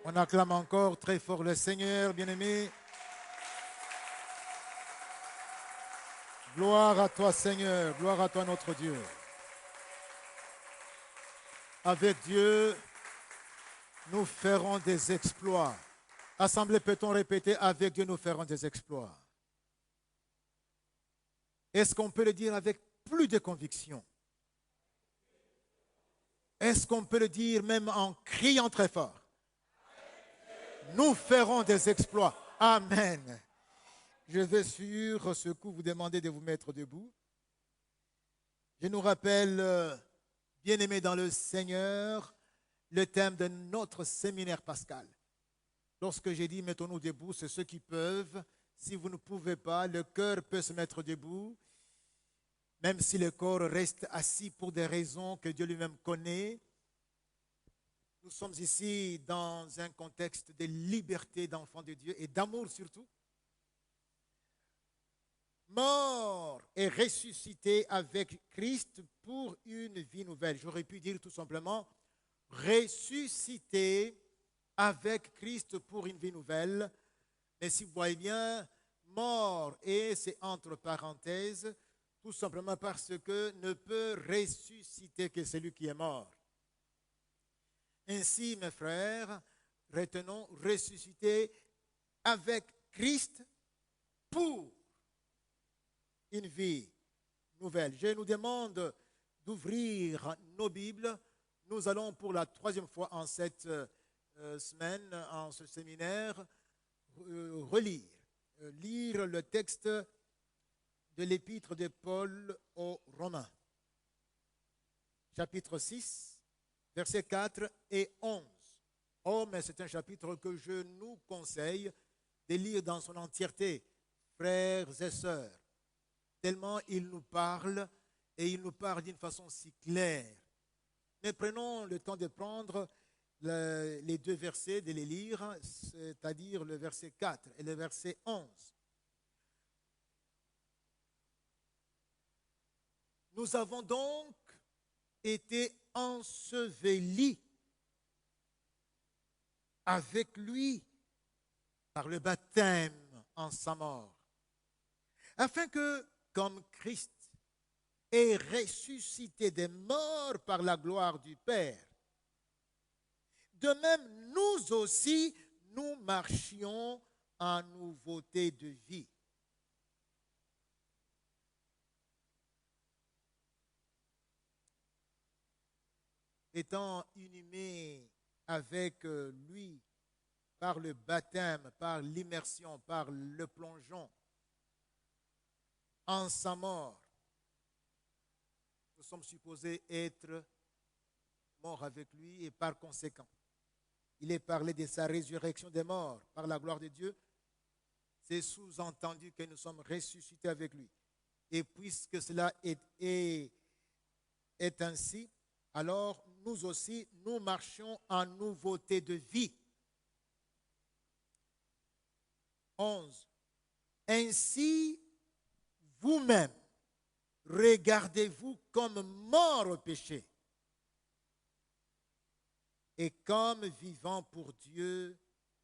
On acclame encore très fort le Seigneur, bien-aimé. Gloire à toi, Seigneur. Gloire à toi, notre Dieu. Avec Dieu, nous ferons des exploits. Assemblée, peut-on répéter, avec Dieu, nous ferons des exploits. Est-ce qu'on peut le dire avec plus de conviction? Est-ce qu'on peut le dire même en criant très fort? Nous ferons des exploits. Amen. Je vais sur ce coup vous demander de vous mettre debout. Je nous rappelle, bien-aimés dans le Seigneur, le thème de notre séminaire pascal. Lorsque j'ai dit mettons-nous debout, c'est ceux qui peuvent. Si vous ne pouvez pas, le cœur peut se mettre debout, même si le corps reste assis pour des raisons que Dieu lui-même connaît. Nous sommes ici dans un contexte de liberté d'enfants de Dieu et d'amour surtout. Mort et ressuscité avec Christ pour une vie nouvelle. J'aurais pu dire tout simplement ressuscité avec Christ pour une vie nouvelle. Mais si vous voyez bien, mort et c'est entre parenthèses, tout simplement parce que ne peut ressusciter que celui qui est mort. Ainsi, mes frères, retenons ressuscité avec Christ pour une vie nouvelle. Je nous demande d'ouvrir nos Bibles. Nous allons pour la troisième fois en cette semaine, en ce séminaire, lire le texte de l'épître de Paul aux Romains, chapitre 6, versets 4 et 11. Oh, mais c'est un chapitre que je nous conseille de lire dans son entièreté, frères et sœurs, tellement il nous parle et il nous parle d'une façon si claire. Mais prenons le temps de prendre les deux versets, de les lire, c'est-à-dire le verset 4 et le verset 11. Nous avons donc été ensevelis avec lui par le baptême en sa mort, afin que, comme Christ est ressuscité des morts par la gloire du Père, de même nous aussi, nous marchions en nouveauté de vie. Étant inhumés avec lui par le baptême, par l'immersion, par le plongeon en sa mort, nous sommes supposés être morts avec lui et par conséquent, il est parlé de sa résurrection des morts par la gloire de Dieu. C'est sous-entendu que nous sommes ressuscités avec lui. Et puisque cela est ainsi, alors nous aussi, nous marchons en nouveauté de vie. 11. Ainsi, vous-même, regardez-vous comme morts au péché et comme vivants pour Dieu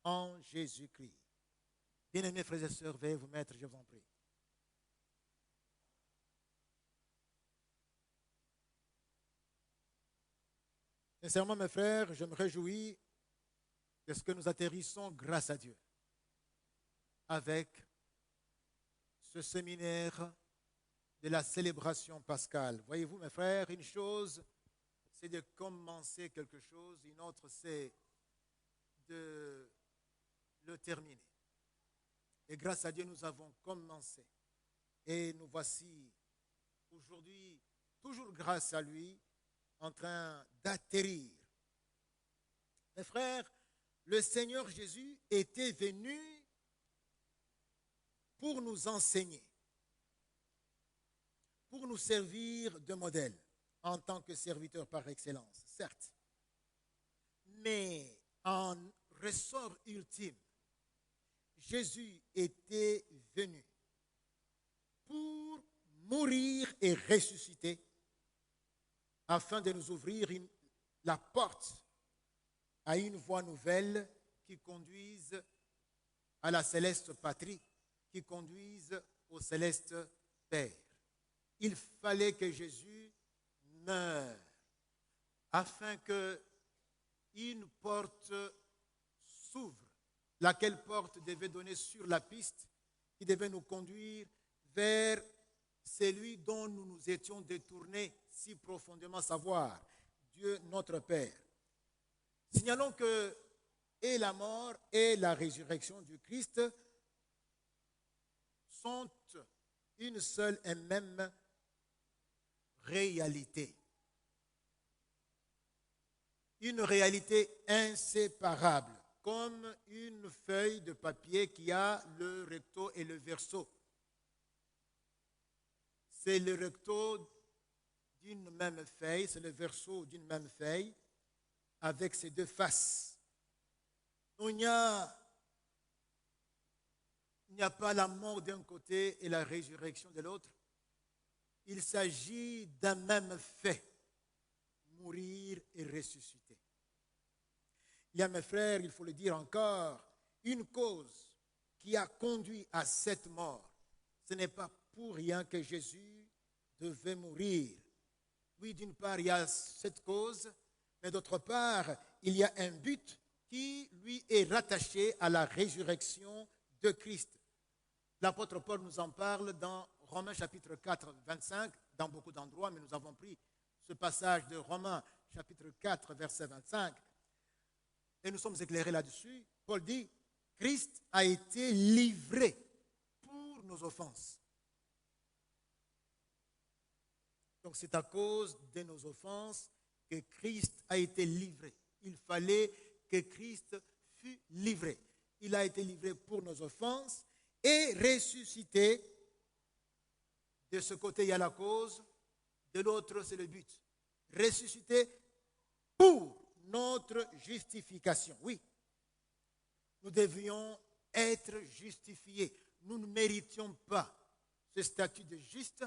en Jésus-Christ. Bien-aimés frères et sœurs, veuillez vous mettre, je vous en prie. Sincèrement, mes frères, je me réjouis de ce que nous atterrissons grâce à Dieu avec ce séminaire de la célébration pascale. Voyez-vous, mes frères, une chose, c'est de commencer quelque chose, une autre, c'est de le terminer. Et grâce à Dieu, nous avons commencé. Et nous voici aujourd'hui, toujours grâce à lui, en train d'atterrir. Mes frères, le Seigneur Jésus était venu pour nous enseigner, pour nous servir de modèle en tant que serviteur par excellence, certes. Mais en ressort ultime, Jésus était venu pour mourir et ressusciter afin de nous ouvrir la porte à une voie nouvelle qui conduisent à la céleste patrie, qui conduisent au céleste Père. Il fallait que Jésus meure afin qu'une porte s'ouvre, laquelle porte devait donner sur la piste qui devait nous conduire vers celui dont nous nous étions détournés si profondément, savoir Dieu notre Père. Signalons que et la mort et la résurrection du Christ sont une seule et même réalité. Une réalité inséparable, comme une feuille de papier qui a le recto et le verso. C'est le recto d'une même feuille, c'est le verso d'une même feuille, avec ses deux faces. Il n'y a pas la mort d'un côté et la résurrection de l'autre. Il s'agit d'un même fait, mourir et ressusciter. Il y a, mes frères, il faut le dire encore, une cause qui a conduit à cette mort. Ce n'est pas pour rien que Jésus devait mourir. Oui, d'une part, il y a cette cause, mais d'autre part, il y a un but qui lui est rattaché à la résurrection de Christ. L'apôtre Paul nous en parle dans Romains chapitre 4, 25, dans beaucoup d'endroits, mais nous avons pris ce passage de Romains chapitre 4, verset 25, et nous sommes éclairés là-dessus. Paul dit, Christ a été livré pour nos offenses. Donc c'est à cause de nos offenses que Christ a été livré. Il fallait que Christ fût livré. Il a été livré pour nos offenses et ressuscité. De ce côté, il y a la cause, de l'autre, c'est le but. Ressuscité pour notre justification. Oui, nous devions être justifiés. Nous ne méritions pas ce statut de juste.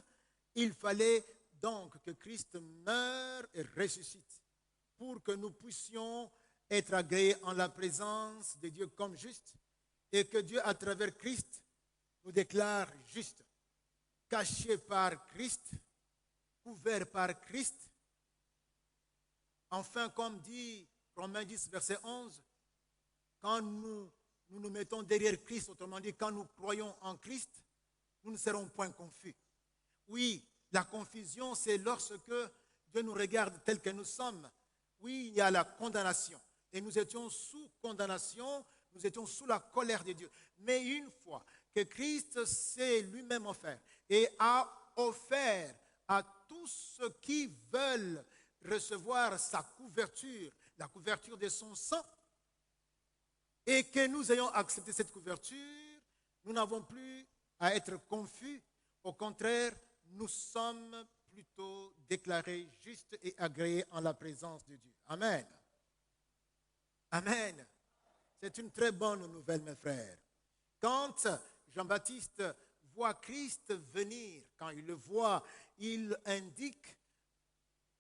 Il fallait donc que Christ meure et ressuscite pour que nous puissions être agréés en la présence de Dieu comme juste et que Dieu, à travers Christ, nous déclare juste, caché par Christ, couvert par Christ. Enfin, comme dit Romains 10, verset 11, quand nous mettons derrière Christ, autrement dit, quand nous croyons en Christ, nous ne serons point confus. Oui, la confusion, c'est lorsque Dieu nous regarde tel que nous sommes. Oui, il y a la condamnation. Et nous étions sous condamnation, nous étions sous la colère de Dieu. Mais une fois que Christ s'est lui-même offert et a offert à tous ceux qui veulent recevoir sa couverture, la couverture de son sang, et que nous ayons accepté cette couverture, nous n'avons plus à être confus. Au contraire, nous sommes plutôt déclarés justes et agréés en la présence de Dieu. Amen. Amen. C'est une très bonne nouvelle, mes frères. Quand Jean-Baptiste voit Christ venir, quand il le voit, il indique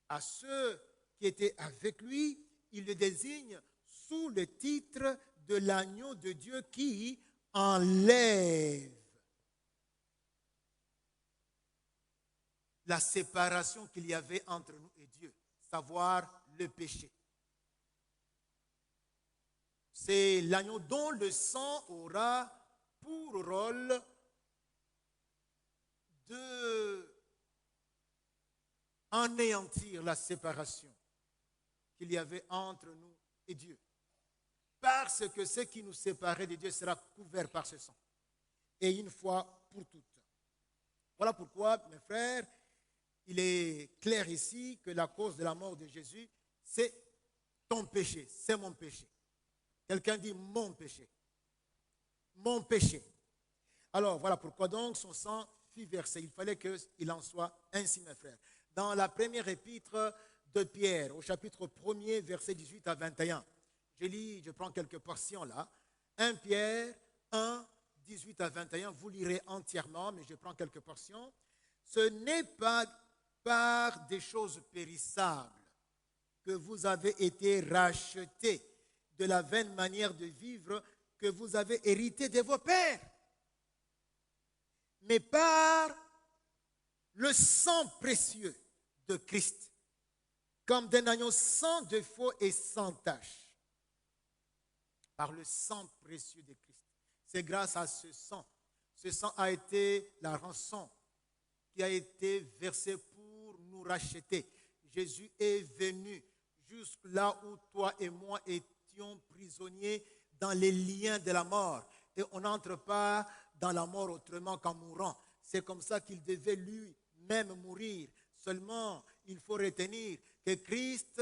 à ceux qui étaient avec lui, il le désigne sous le titre de l'agneau de Dieu qui enlève la séparation qu'il y avait entre nous et Dieu, savoir le péché. C'est l'agneau dont le sang aura pour rôle de anéantir la séparation qu'il y avait entre nous et Dieu. Parce que ce qui nous séparait de Dieu sera couvert par ce sang. Et une fois pour toutes. Voilà pourquoi, mes frères, il est clair ici que la cause de la mort de Jésus, c'est ton péché, c'est mon péché. Quelqu'un dit mon péché. Mon péché. Alors, voilà pourquoi donc son sang fut versé. Il fallait qu'il en soit ainsi, mes frères. Dans la première épître de Pierre, au chapitre 1er, versets 18 à 21, je prends quelques portions là. 1 Pierre 1, 18 à 21, vous lirez entièrement, mais je prends quelques portions. Ce n'est pas par des choses périssables que vous avez été rachetés de la vaine manière de vivre que vous avez héritée de vos pères, mais par le sang précieux de Christ, comme d'un agneau sans défaut et sans tache. Par le sang précieux de Christ. C'est grâce à ce sang. Ce sang a été la rançon qui a été versée pour nous racheter. Jésus est venu jusque là où toi et moi étions prisonniers dans les liens de la mort. Et on n'entre pas dans la mort autrement qu'en mourant. C'est comme ça qu'il devait lui-même mourir. Seulement, il faut retenir que Christ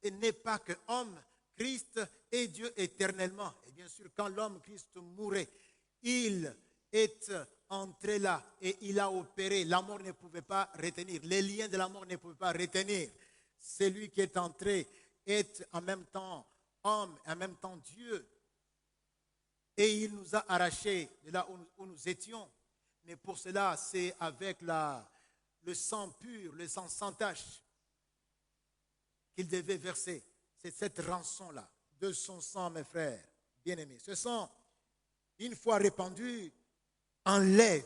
n'est pas qu'homme. Christ est Dieu éternellement. Et bien sûr, quand l'homme Christ mourait, il est entré là et il a opéré. La mort ne pouvait pas retenir. Les liens de la mort ne pouvaient pas retenir. Celui qui est entré est en même temps homme, en même temps Dieu. Et il nous a arrachés de là où nous étions. Mais pour cela, c'est avec le sang pur, le sang sans tache qu'il devait verser. C'est cette rançon-là, de son sang, mes frères bien-aimés. Ce sang, une fois répandu, enlève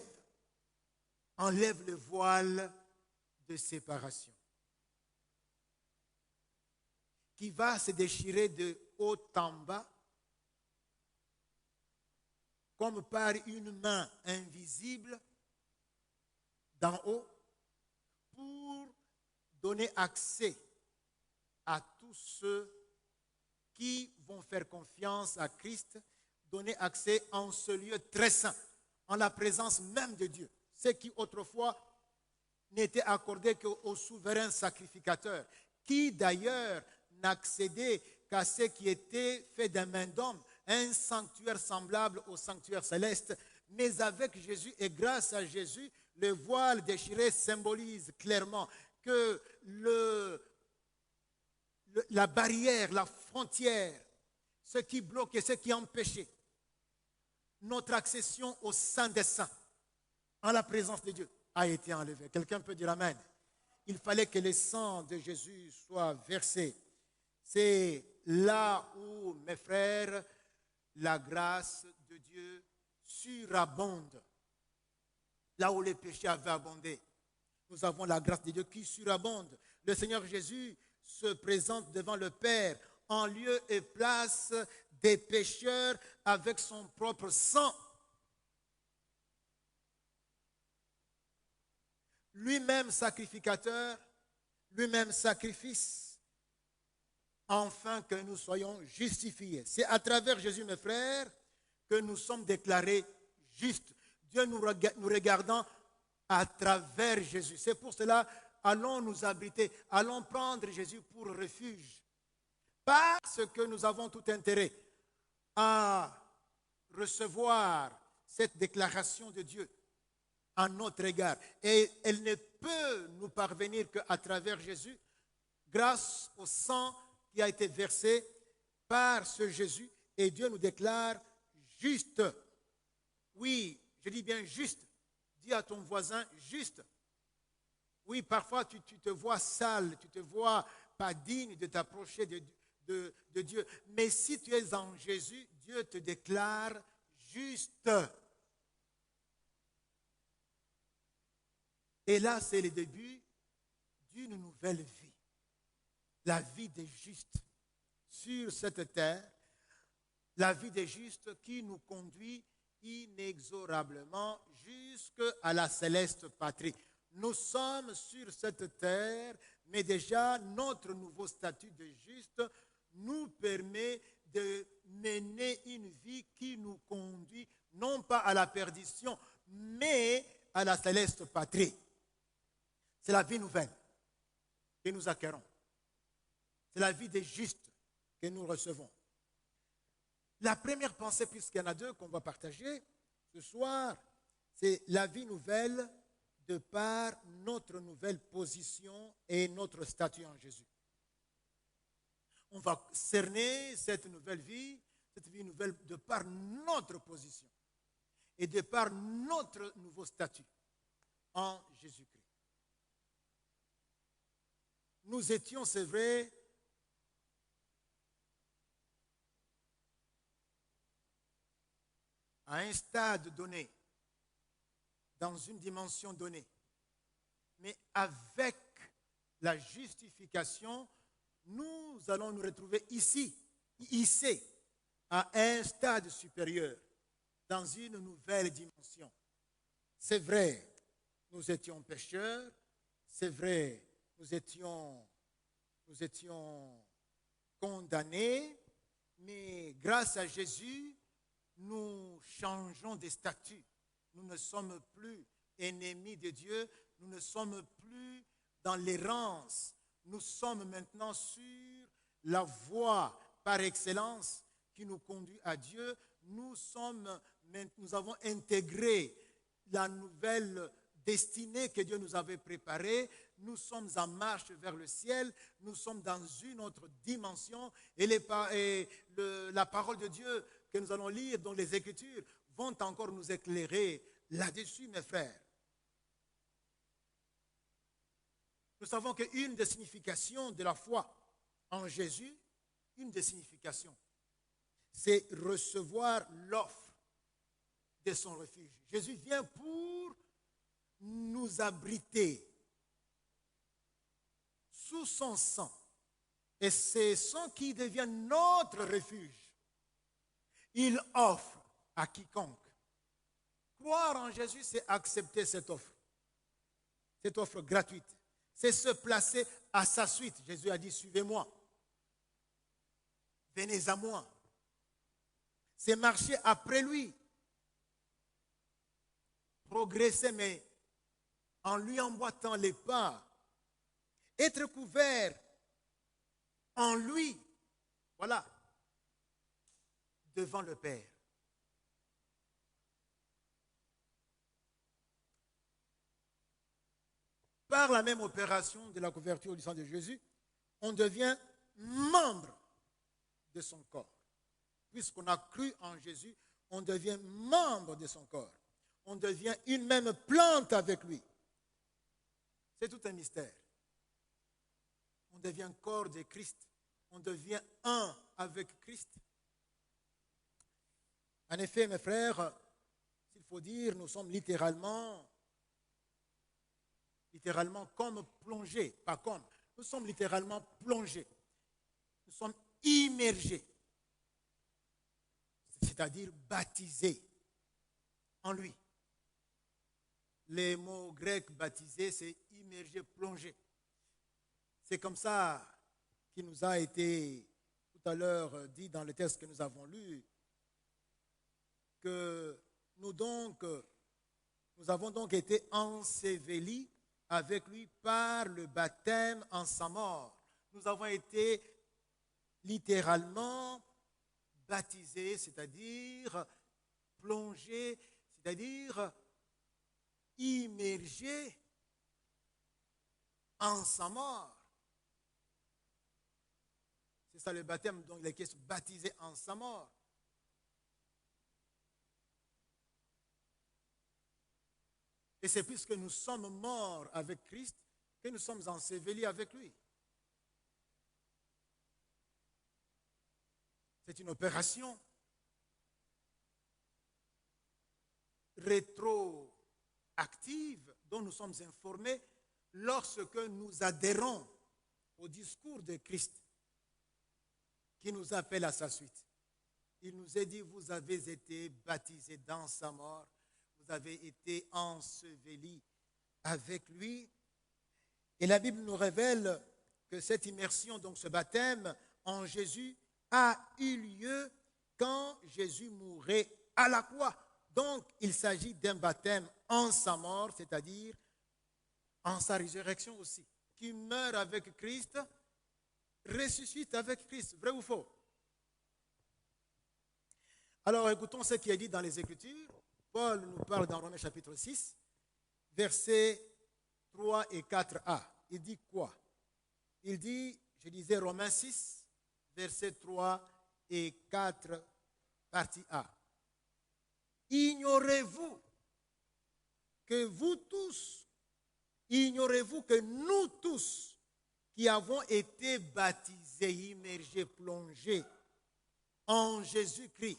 le voile de séparation qui va se déchirer de haut en bas comme par une main invisible d'en haut pour donner accès à tous ceux qui vont faire confiance à Christ, donner accès en ce lieu très saint, en la présence même de Dieu. Ce qui autrefois n'était accordé qu'au souverain sacrificateur, qui d'ailleurs n'accédait qu'à ce qui était fait d'un main d'homme, un sanctuaire semblable au sanctuaire céleste. Mais avec Jésus et grâce à Jésus, le voile déchiré symbolise clairement que la barrière, la frontière, ce qui bloquait, ce qui empêchait notre accession au Saint des Saints, en la présence de Dieu, a été enlevé. Quelqu'un peut dire Amen. Il fallait que le sang de Jésus soit versé. C'est là où, mes frères, la grâce de Dieu surabonde. Là où les péchés avaient abondé, nous avons la grâce de Dieu qui surabonde. Le Seigneur Jésus se présente devant le Père en lieu et place des pécheurs avec son propre sang. Lui-même sacrificateur, lui-même sacrifice, afin que nous soyons justifiés. C'est à travers Jésus, mes frères, que nous sommes déclarés justes. Dieu nous regardant à travers Jésus. C'est pour cela, allons nous abriter, allons prendre Jésus pour refuge. Parce que nous avons tout intérêt à recevoir cette déclaration de Dieu à notre égard. Et elle ne peut nous parvenir qu'à travers Jésus, grâce au sang qui a été versé par ce Jésus. Et Dieu nous déclare juste. Oui, je dis bien juste. Dis à ton voisin juste. Oui, parfois tu te vois sale, tu te vois pas digne de t'approcher de Dieu. Mais si tu es en Jésus, Dieu te déclare juste. Et là, c'est le début d'une nouvelle vie. La vie des justes sur cette terre. La vie des justes qui nous conduit inexorablement jusqu'à la céleste patrie. Nous sommes sur cette terre, mais déjà notre nouveau statut de juste nous permet de mener une vie qui nous conduit non pas à la perdition, mais à la céleste patrie. C'est la vie nouvelle que nous acquérons. C'est la vie des justes que nous recevons. La première pensée, puisqu'il y en a deux qu'on va partager ce soir, c'est la vie nouvelle de par notre nouvelle position et notre statut en Jésus. On va cerner cette vie nouvelle de par notre position et de par notre nouveau statut en Jésus-Christ. Nous étions, c'est vrai, à un stade donné, dans une dimension donnée. Mais avec la justification, nous allons nous retrouver ici, hissés à un stade supérieur, dans une nouvelle dimension. C'est vrai, nous étions pécheurs, c'est vrai, nous étions condamnés, mais grâce à Jésus, nous changeons de statut. Nous ne sommes plus ennemis de Dieu, nous ne sommes plus dans l'errance. Nous sommes maintenant sur la voie par excellence qui nous conduit à Dieu. Nous avons intégré la nouvelle destinée que Dieu nous avait préparée. Nous sommes en marche vers le ciel. Nous sommes dans une autre dimension. Et la parole de Dieu que nous allons lire dans les Écritures vont encore nous éclairer là-dessus, mes frères. Nous savons qu'une des significations de la foi en Jésus, une des significations, c'est recevoir l'offre de son refuge. Jésus vient pour nous abriter sous son sang. Et c'est son qui devient notre refuge. Il offre à quiconque. Croire en Jésus, c'est accepter cette offre gratuite. C'est se placer à sa suite. Jésus a dit, suivez-moi. Venez à moi. C'est marcher après lui. Progresser, mais en lui emboîtant les pas. Être couvert en lui. Voilà. Devant le Père. Par la même opération de la couverture du sang de Jésus, on devient membre de son corps. Puisqu'on a cru en Jésus, on devient membre de son corps. On devient une même plante avec lui. C'est tout un mystère. On devient corps de Christ. On devient un avec Christ. En effet, mes frères, s'il faut dire, nous sommes littéralement comme plongés, pas comme, nous sommes littéralement plongés. Nous sommes immergés, c'est-à-dire baptisés en lui. Les mots grecs baptisés, c'est immergé, plongé. C'est comme ça qu'il nous a été tout à l'heure dit dans le texte que nous avons lu, que nous avons donc été ensevelis avec lui par le baptême en sa mort. Nous avons été littéralement baptisés, c'est-à-dire plongés, c'est-à-dire immergés en sa mort. C'est ça le baptême dont il est question, baptisé en sa mort. Et c'est puisque nous sommes morts avec Christ que nous sommes ensevelis avec lui. C'est une opération rétroactive dont nous sommes informés lorsque nous adhérons au discours de Christ qui nous appelle à sa suite. Il nous est dit, vous avez été baptisés dans sa mort, vous avez été ensevelis avec lui. Et la Bible nous révèle que cette immersion, donc ce baptême en Jésus, a eu lieu quand Jésus mourait à la croix. Donc, il s'agit d'un baptême en sa mort, c'est-à-dire en sa résurrection aussi. Qui meurt avec Christ, ressuscite avec Christ. Vrai ou faux? Alors, écoutons ce qui est dit dans les Écritures. Paul nous parle dans Romains chapitre 6, versets 3 et 4a. Il dit quoi? Il dit, je disais Romains 6, versets 3 et 4, partie A. Ignorez-vous que nous tous, qui avons été baptisés, immergés, plongés en Jésus-Christ,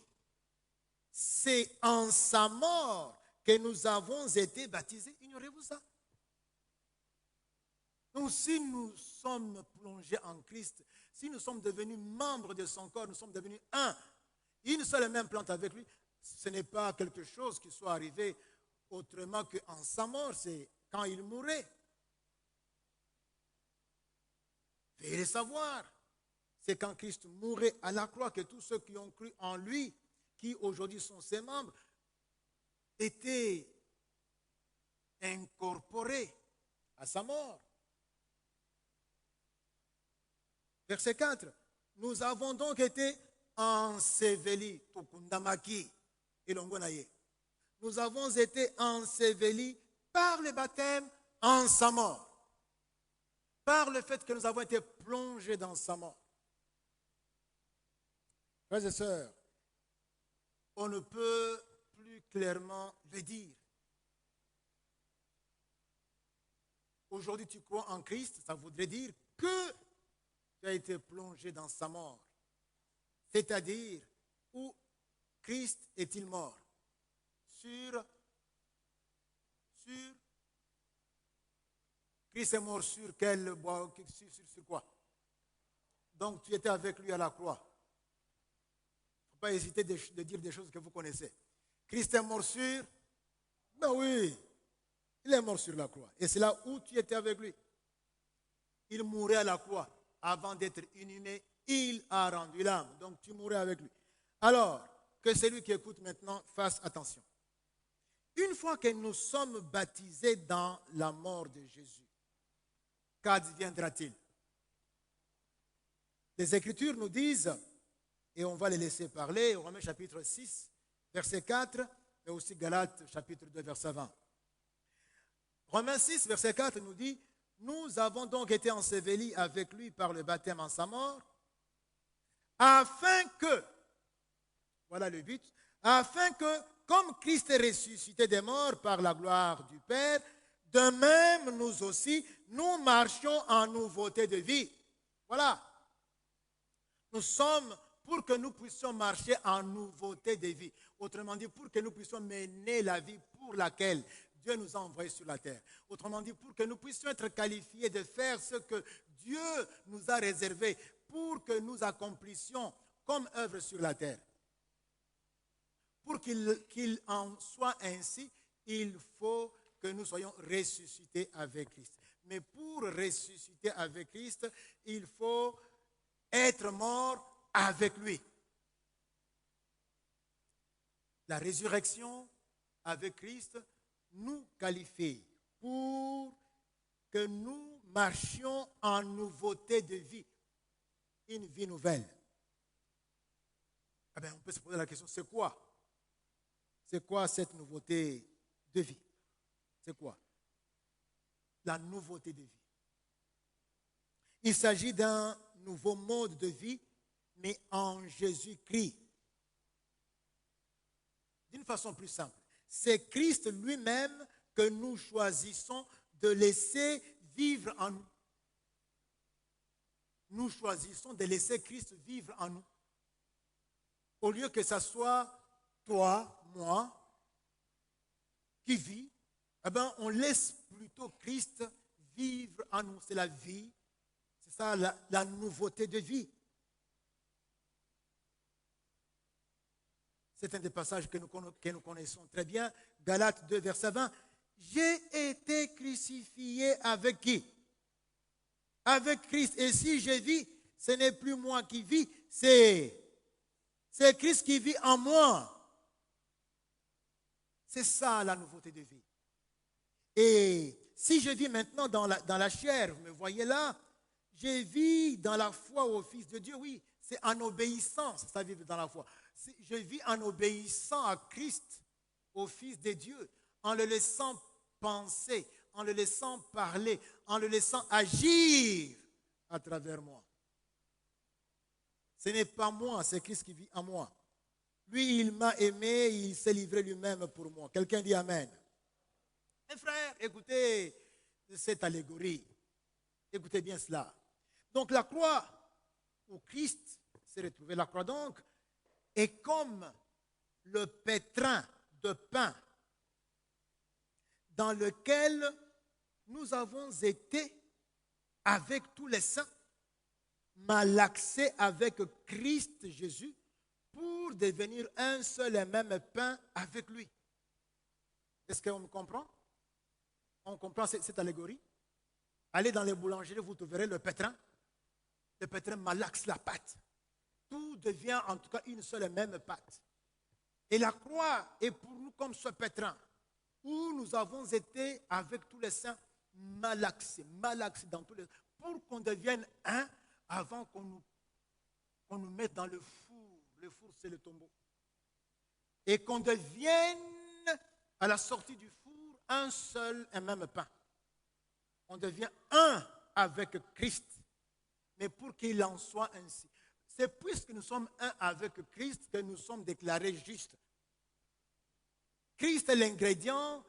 c'est en sa mort que nous avons été baptisés. Ignorez-vous ça? Donc si nous sommes plongés en Christ, si nous sommes devenus membres de son corps, nous sommes devenus un, une seule et même plante avec lui, ce n'est pas quelque chose qui soit arrivé autrement qu'en sa mort, c'est quand il mourait. Veuillez le savoir. C'est quand Christ mourait à la croix que tous ceux qui ont cru en lui, qui aujourd'hui sont ses membres, étaient incorporés à sa mort. Verset 4. Nous avons donc été ensevelis. Tukundamaki. Ilongonaye. Nous avons été ensevelis par le baptême en sa mort. Par le fait que nous avons été plongés dans sa mort. Frères et sœurs, on ne peut plus clairement le dire. Aujourd'hui, tu crois en Christ, ça voudrait dire que tu as été plongé dans sa mort. C'est-à-dire, où Christ est-il mort? Sur Christ est mort sur quel bois? Sur quoi? Donc tu étais avec lui à la croix. Il ne faut pas hésiter de dire des choses que vous connaissez. Christ est mort sur? Ben oui, il est mort sur la croix. Et c'est là où tu étais avec lui. Il mourait à la croix. Avant d'être inhumé, il a rendu l'âme. Donc tu mourrais avec lui. Alors, que celui qui écoute maintenant fasse attention. Une fois que nous sommes baptisés dans la mort de Jésus, qu'adviendra-t-il? Les Écritures nous disent, et on va les laisser parler, Romains chapitre 6, verset 4, et aussi Galates chapitre 2, verset 20. Romains 6, verset 4 nous dit, nous avons donc été ensevelis avec lui par le baptême en sa mort, afin que, voilà le but, afin que, comme Christ est ressuscité des morts par la gloire du Père, de même nous aussi, nous marchions en nouveauté de vie. Voilà. Nous sommes pour que nous puissions marcher en nouveauté de vie. Autrement dit, pour que nous puissions mener la vie pour laquelle Dieu nous a envoyés sur la terre. Autrement dit, pour que nous puissions être qualifiés de faire ce que Dieu nous a réservé pour que nous accomplissions comme œuvre sur la terre. Pour qu'il en soit ainsi, il faut que nous soyons ressuscités avec Christ. Mais pour ressusciter avec Christ, il faut être mort avec lui. La résurrection avec Christ nous qualifie pour que nous marchions en nouveauté de vie, une vie nouvelle. Eh bien, on peut se poser la question, c'est quoi? C'est quoi cette nouveauté de vie? C'est quoi? La nouveauté de vie. Il s'agit d'un nouveau mode de vie, mais en Jésus-Christ. D'une façon plus simple, c'est Christ lui-même que nous choisissons de laisser vivre en nous. Nous choisissons de laisser Christ vivre en nous. Au lieu que ce soit toi, moi, qui vit, eh bien, on laisse plutôt Christ vivre en nous. C'est la vie, c'est ça la nouveauté de vie. C'est un des passages que nous connaissons très bien, Galates 2, verset 20. J'ai été crucifié avec qui? Avec Christ. Et si je vis, ce n'est plus moi qui vis, c'est Christ qui vit en moi. C'est ça la nouveauté de vie. Et si je vis maintenant dans la chair, vous me voyez là, je vis dans la foi au Fils de Dieu, oui, c'est en obéissance, ça vit dans la foi. Je vis en obéissant à Christ, au Fils de Dieu, en le laissant penser, en le laissant parler, en le laissant agir à travers moi. Ce n'est pas moi, c'est Christ qui vit en moi. Lui, il m'a aimé, il s'est livré lui-même pour moi. Quelqu'un dit Amen. Mes frères, écoutez cette allégorie. Écoutez bien cela. Donc la croix où Christ s'est retrouvé, la croix donc, est comme le pétrin de pain dans lequel nous avons été avec tous les saints, malaxés avec Christ Jésus pour devenir un seul et même pain avec lui. Est-ce qu'on me comprend? On comprend cette allégorie? Allez dans les boulangeries, vous trouverez le pétrin. Le pétrin malaxe la pâte. Tout devient en tout cas une seule et même pâte. Et la croix est pour nous comme ce pétrin, où nous avons été avec tous les saints malaxés dans tous les... pour qu'on devienne un avant qu'on nous mette dans le four. Le four, c'est le tombeau. Et qu'on devienne, à la sortie du four, un seul et même pain. On devient un avec Christ. Mais pour qu'il en soit ainsi. C'est puisque nous sommes un avec Christ que nous sommes déclarés justes. Christ est l'ingrédient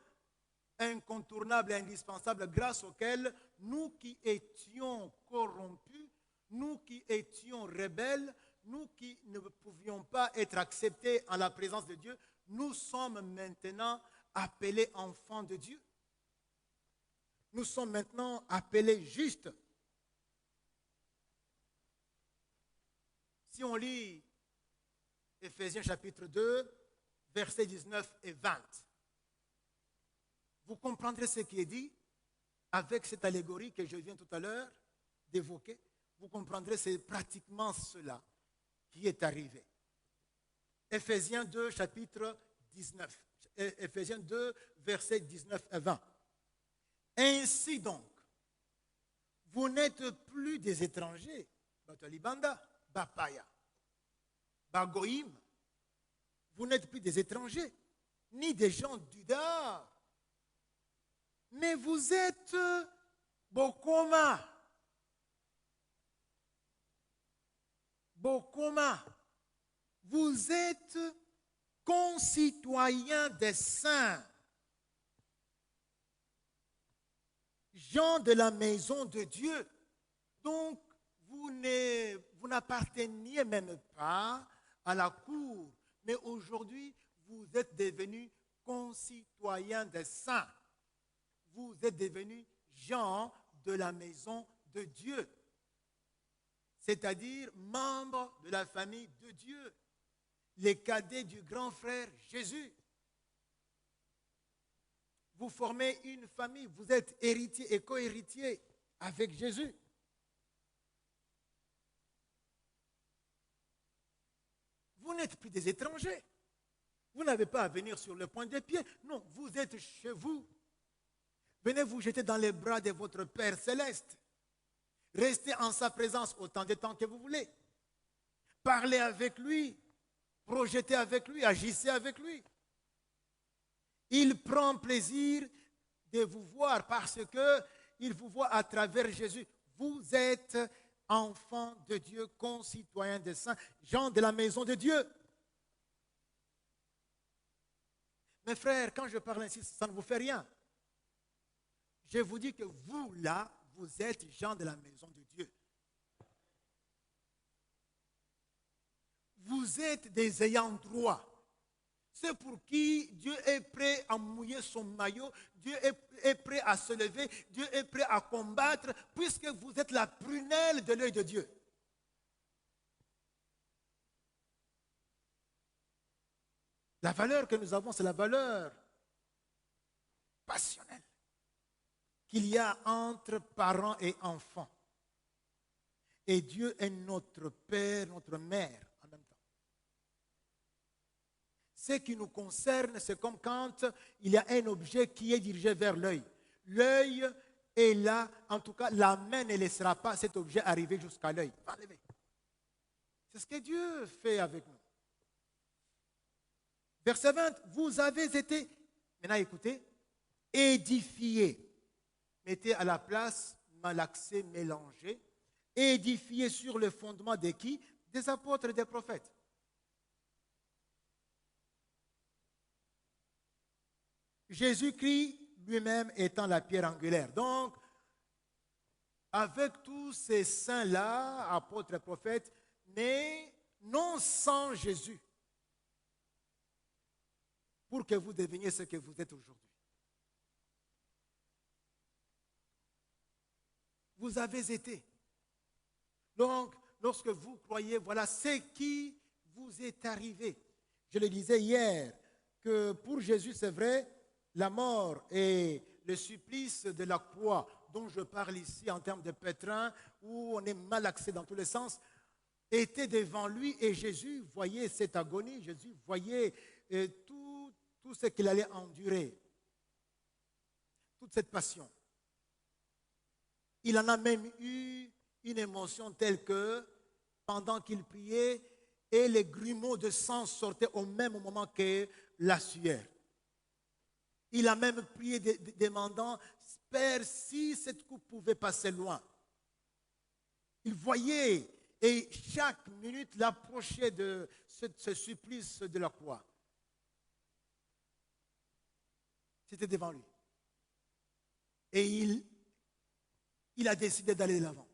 incontournable et indispensable grâce auquel nous qui étions corrompus, nous qui étions rebelles, nous qui ne pouvions pas être acceptés en la présence de Dieu, nous sommes maintenant appelés enfants de Dieu. Nous sommes maintenant appelés justes. Si on lit Éphésiens chapitre 2, versets 19 et 20, vous comprendrez ce qui est dit avec cette allégorie que je viens tout à l'heure d'évoquer. Vous comprendrez, c'est pratiquement cela qui est arrivé. Éphésiens 2, chapitre 19. Éphésiens 2, versets 19 et 20. Ainsi donc, vous n'êtes plus des étrangers, Batalibanda, Bapaya, Bagoïm, vous n'êtes plus des étrangers, ni des gens d'Uda, mais vous êtes Bokoma. Bokoma. Vous êtes concitoyens des saints, gens de la maison de Dieu. Donc, vous n'apparteniez même pas à la cour, mais aujourd'hui, vous êtes devenus concitoyens des saints. Vous êtes devenus gens de la maison de Dieu, c'est-à-dire membres de la famille de Dieu, les cadets du grand frère Jésus. Vous formez une famille, vous êtes héritiers et co-héritiers avec Jésus. Vous n'êtes plus des étrangers. Vous n'avez pas à venir sur le point des pieds. Non, vous êtes chez vous. Venez vous jeter dans les bras de votre Père céleste. Restez en sa présence autant de temps que vous voulez. Parlez avec lui. Projetez avec lui. Agissez avec lui. Il prend plaisir de vous voir parce qu'il vous voit à travers Jésus. Vous êtes enfants de Dieu, concitoyens des saints, gens de la maison de Dieu. Mes frères, quand je parle ainsi, ça ne vous fait rien. Je vous dis que vous, là, vous êtes gens de la maison de Dieu. Vous êtes des ayants droit. C'est pour qui Dieu est prêt à mouiller son maillot, Dieu est prêt à se lever, Dieu est prêt à combattre, puisque vous êtes la prunelle de l'œil de Dieu. La valeur que nous avons, c'est la valeur passionnelle qu'il y a entre parents et enfants. Et Dieu est notre Père, notre Mère en même temps. Ce qui nous concerne, c'est comme quand il y a un objet qui est dirigé vers l'œil. L'œil est là, en tout cas, la main ne laissera pas cet objet arriver jusqu'à l'œil. Enlevez. C'est ce que Dieu fait avec nous. Verset 20, vous avez été, maintenant écoutez, édifiés. Mettez à la place, malaxé, mélangé. Édifiés sur le fondement de qui? Des apôtres et des prophètes. Jésus-Christ lui-même étant la pierre angulaire. Donc, avec tous ces saints-là, apôtres et prophètes, mais non sans Jésus. que vous deveniez ce que vous êtes aujourd'hui. Vous avez été. Donc, lorsque vous croyez, voilà ce qui vous est arrivé. Je le disais hier, que pour Jésus, c'est vrai, la mort et le supplice de la croix, dont je parle ici en termes de pétrin, où on est malaxé dans tous les sens, était devant lui et Jésus voyait cette agonie, Jésus voyait tout ce qu'il allait endurer, toute cette passion. Il en a même eu une émotion telle que, pendant qu'il priait, et les grumeaux de sang sortaient au même moment que la sueur. Il a même prié demandant, Père, si cette coupe pouvait passer loin. Il voyait, et chaque minute l'approchait de ce supplice de la croix. C'était devant lui. Et il a décidé d'aller de l'avant.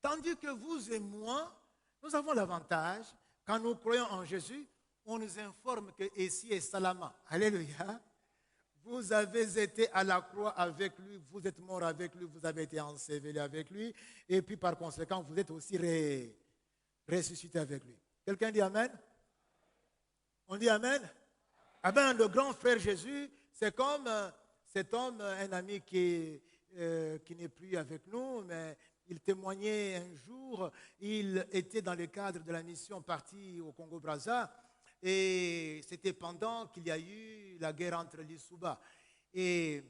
Tandis que vous et moi, nous avons l'avantage, quand nous croyons en Jésus, on nous informe que ici est Salama. Alléluia. Vous avez été à la croix avec lui, vous êtes mort avec lui, vous avez été enseveli avec lui, et puis par conséquent, vous êtes aussi ressuscité avec lui. Quelqu'un dit Amen? On dit Amen? Ah ben, le grand frère Jésus, c'est comme cet homme, un ami qui n'est plus avec nous, mais il témoignait un jour, il était dans le cadre de la mission partie au Congo-Brazza, et c'était pendant qu'il y a eu la guerre entre l'Issouba et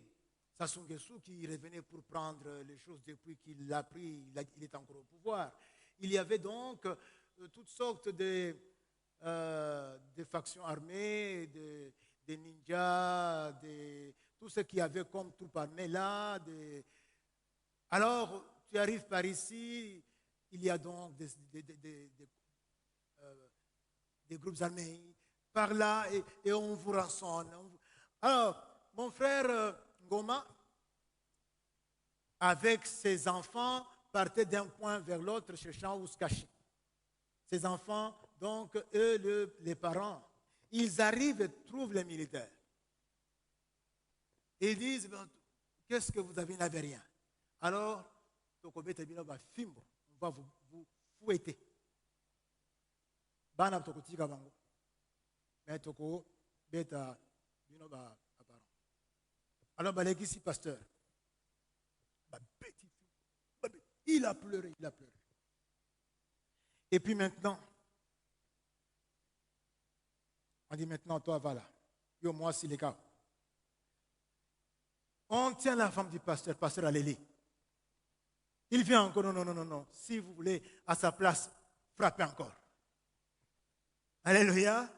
Sassou Nguesso qui revenait pour prendre les choses depuis qu'il l'a pris, il est encore au pouvoir. Il y avait donc toutes sortes de factions armées, des ninjas, tout ce qu'il y avait comme troupes armées là. Alors, tu arrives par ici, il y a donc des groupes armés par là et on vous rançonne. Alors, mon frère Ngoma, avec ses enfants, partait d'un point vers l'autre cherchant où se cacher. Ses enfants, donc, eux, les parents, ils arrivent et trouvent les militaires. Ils disent, qu'est-ce que vous avez, n'avez rien. Alors, on va vous fouetter. Bana tokotika bango. Mais toko beta bino ba apparent. Alors baleki si pasteur. Il a pleuré, il a pleuré. Et puis maintenant, on dit maintenant toi va là. Yo moi si les cas. On tient la femme du pasteur, pasteur Alélie. Il vient encore, non. Si vous voulez, à sa place, frappez encore. Alléluia.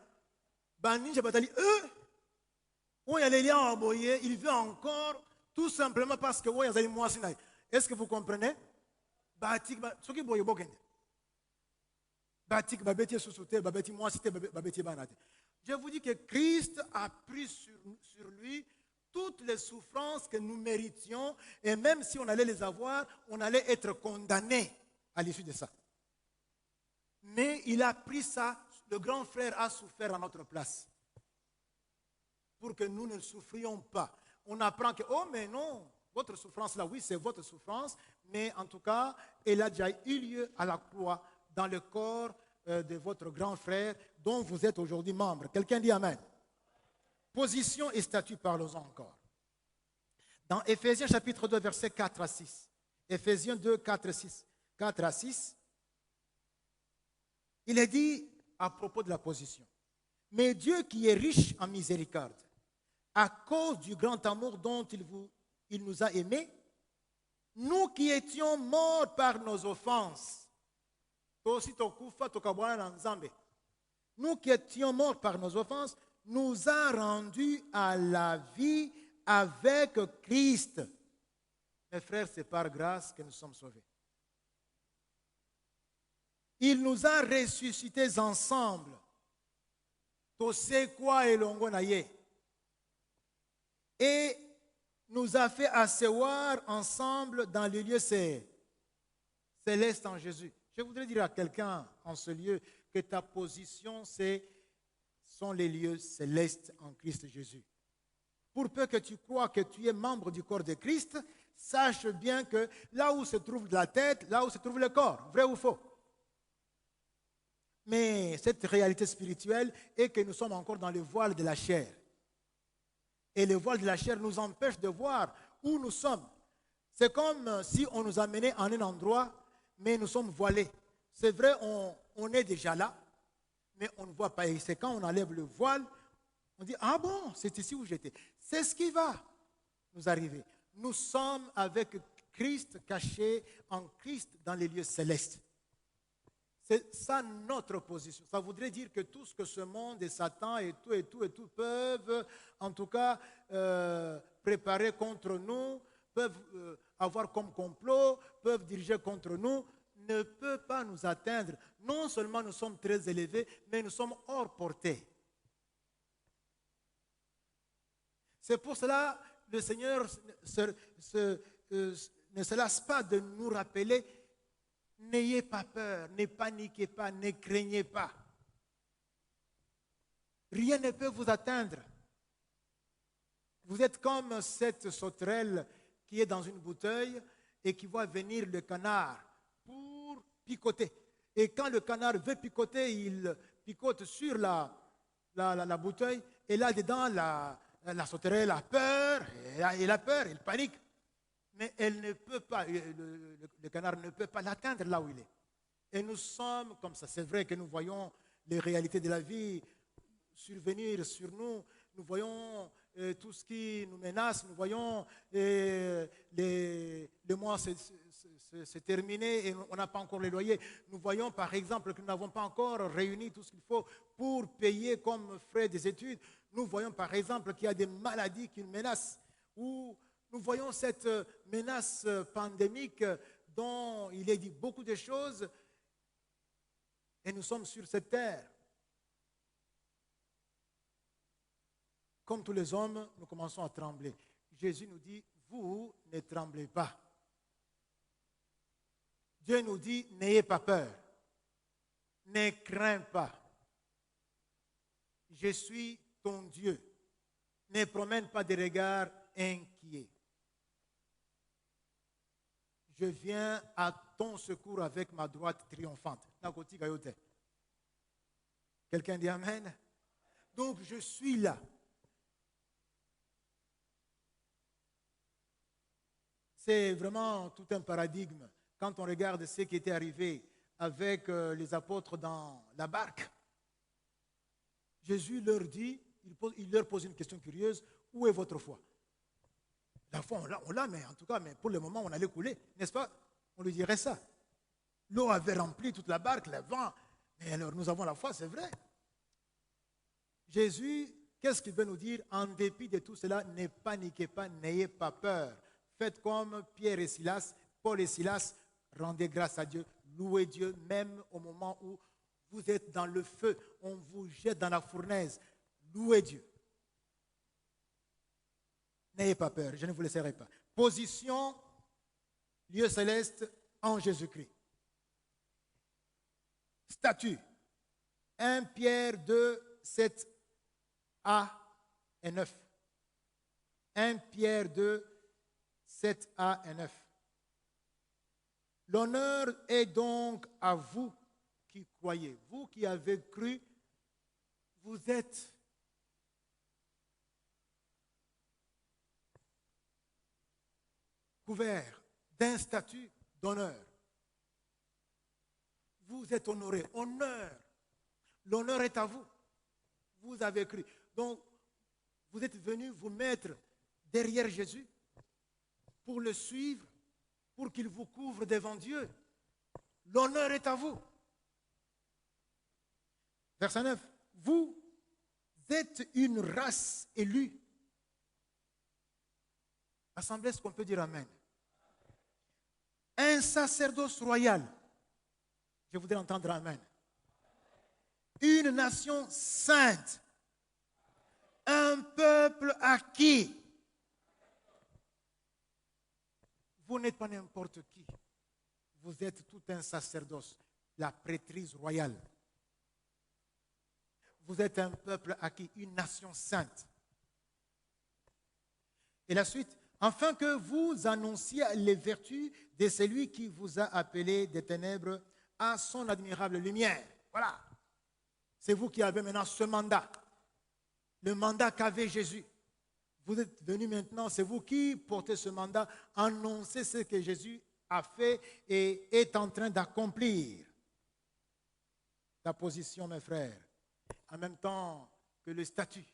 Baninja Batali, il veut encore, tout simplement parce que est-ce que vous comprenez? Je vous dis que Christ a pris sur lui toutes les souffrances que nous méritions, et même si on allait les avoir, on allait être condamné à l'issue de ça. Mais il a pris ça, le grand frère a souffert à notre place, pour que nous ne souffrions pas. On apprend que, oh mais non, votre souffrance là, oui c'est votre souffrance, mais en tout cas, elle a déjà eu lieu à la croix, dans le corps de votre grand frère, dont vous êtes aujourd'hui membre. Quelqu'un dit Amen. Position et statut, parlons-en encore. Dans Éphésiens chapitre 2, versets 4 à 6. Éphésiens 2, 4 à 6. Il est dit à propos de la position. Mais Dieu qui est riche en miséricorde, à cause du grand amour dont il nous a aimés, nous qui étions morts par nos offenses, nous qui étions morts par nos offenses, nous a rendus à la vie avec Christ. Mes frères, c'est par grâce que nous sommes sauvés. Il nous a ressuscités ensemble. Et nous a fait asseoir ensemble dans les lieux célestes en Jésus. Je voudrais dire à quelqu'un en ce lieu que ta position, c'est sont les lieux célestes en Christ Jésus. Pour peu que tu crois que tu es membre du corps de Christ, sache bien que là où se trouve la tête, là où se trouve le corps, vrai ou faux? Mais cette réalité spirituelle est que nous sommes encore dans le voile de la chair. Et le voile de la chair nous empêche de voir où nous sommes. C'est comme si on nous amenait en un endroit, mais nous sommes voilés. C'est vrai, on est déjà là, mais on ne voit pas. Et c'est quand on enlève le voile, on dit, ah bon, c'est ici où j'étais. C'est ce qui va nous arriver. Nous sommes avec Christ cachés en Christ dans les lieux célestes. C'est ça notre position. Ça voudrait dire que tout ce que ce monde et Satan et tout peuvent, en tout cas, préparer contre nous, peuvent avoir comme complot, peuvent diriger contre nous, ne peut pas nous atteindre. Non seulement nous sommes très élevés, mais nous sommes hors portée. C'est pour cela que le Seigneur ne se lasse pas de nous rappeler: n'ayez pas peur, ne paniquez pas, ne craignez pas. Rien ne peut vous atteindre. Vous êtes comme cette sauterelle qui est dans une bouteille et qui voit venir le canard pour picoter. Et quand le canard veut picoter, il picote sur la bouteille. Et là-dedans, la sauterelle a peur, elle a peur, elle panique. Mais elle ne peut pas, le canard ne peut pas l'atteindre là où il est. Et nous sommes comme ça. C'est vrai que nous voyons les réalités de la vie survenir sur nous. Nous voyons tout ce qui nous menace. Nous voyons le mois se terminer et on n'a pas encore les loyers. Nous voyons par exemple que nous n'avons pas encore réuni tout ce qu'il faut pour payer comme frais des études. Nous voyons par exemple qu'il y a des maladies qui nous menacent. Ou nous voyons cette menace pandémique dont il est dit beaucoup de choses et nous sommes sur cette terre. Comme tous les hommes, nous commençons à trembler. Jésus nous dit, vous ne tremblez pas. Dieu nous dit, n'ayez pas peur. Ne crains pas. Je suis ton Dieu. Ne promène pas des regards inquiets. Je viens à ton secours avec ma droite triomphante. Quelqu'un dit Amen? Donc je suis là. C'est vraiment tout un paradigme. Quand on regarde ce qui était arrivé avec les apôtres dans la barque, Jésus leur dit, il leur pose une question curieuse, où est votre foi? La foi, on l'a, mais en tout cas, mais pour le moment, on allait couler, n'est-ce pas? On lui dirait ça. L'eau avait rempli toute la barque, le vent, mais alors nous avons la foi, c'est vrai. Jésus, qu'est-ce qu'il veut nous dire? En dépit de tout cela, ne paniquez pas, n'ayez pas peur. Faites comme Pierre et Silas, Paul et Silas, rendez grâce à Dieu, louez Dieu, même au moment où vous êtes dans le feu, on vous jette dans la fournaise. Louez Dieu. N'ayez pas peur, je ne vous laisserai pas. Position, lieu céleste en Jésus-Christ. Statut, 1 Pierre 2, 7a et 9. 1 Pierre 2, 7a et 9. L'honneur est donc à vous qui croyez. Vous qui avez cru, vous êtes couverts d'un statut d'honneur. Vous êtes honorés. Honneur. L'honneur est à vous. Vous avez cru. Donc, vous êtes venus vous mettre derrière Jésus pour le suivre, pour qu'il vous couvre devant Dieu. L'honneur est à vous. Verset 9. Vous êtes une race élue. Assemblée, est-ce qu'on peut dire Amen? Un sacerdoce royal. Je voudrais entendre Amen. Une nation sainte. Un peuple acquis. Vous n'êtes pas n'importe qui. Vous êtes tout un sacerdoce, la prêtrise royale. Vous êtes un peuple acquis, une nation sainte. Et la suite, afin que vous annonciez les vertus de celui qui vous a appelé des ténèbres à son admirable lumière. Voilà. C'est vous qui avez maintenant ce mandat. Le mandat qu'avait Jésus. Vous êtes venus maintenant, c'est vous qui portez ce mandat, annoncez ce que Jésus a fait et est en train d'accomplir. La position, mes frères, en même temps que le statut,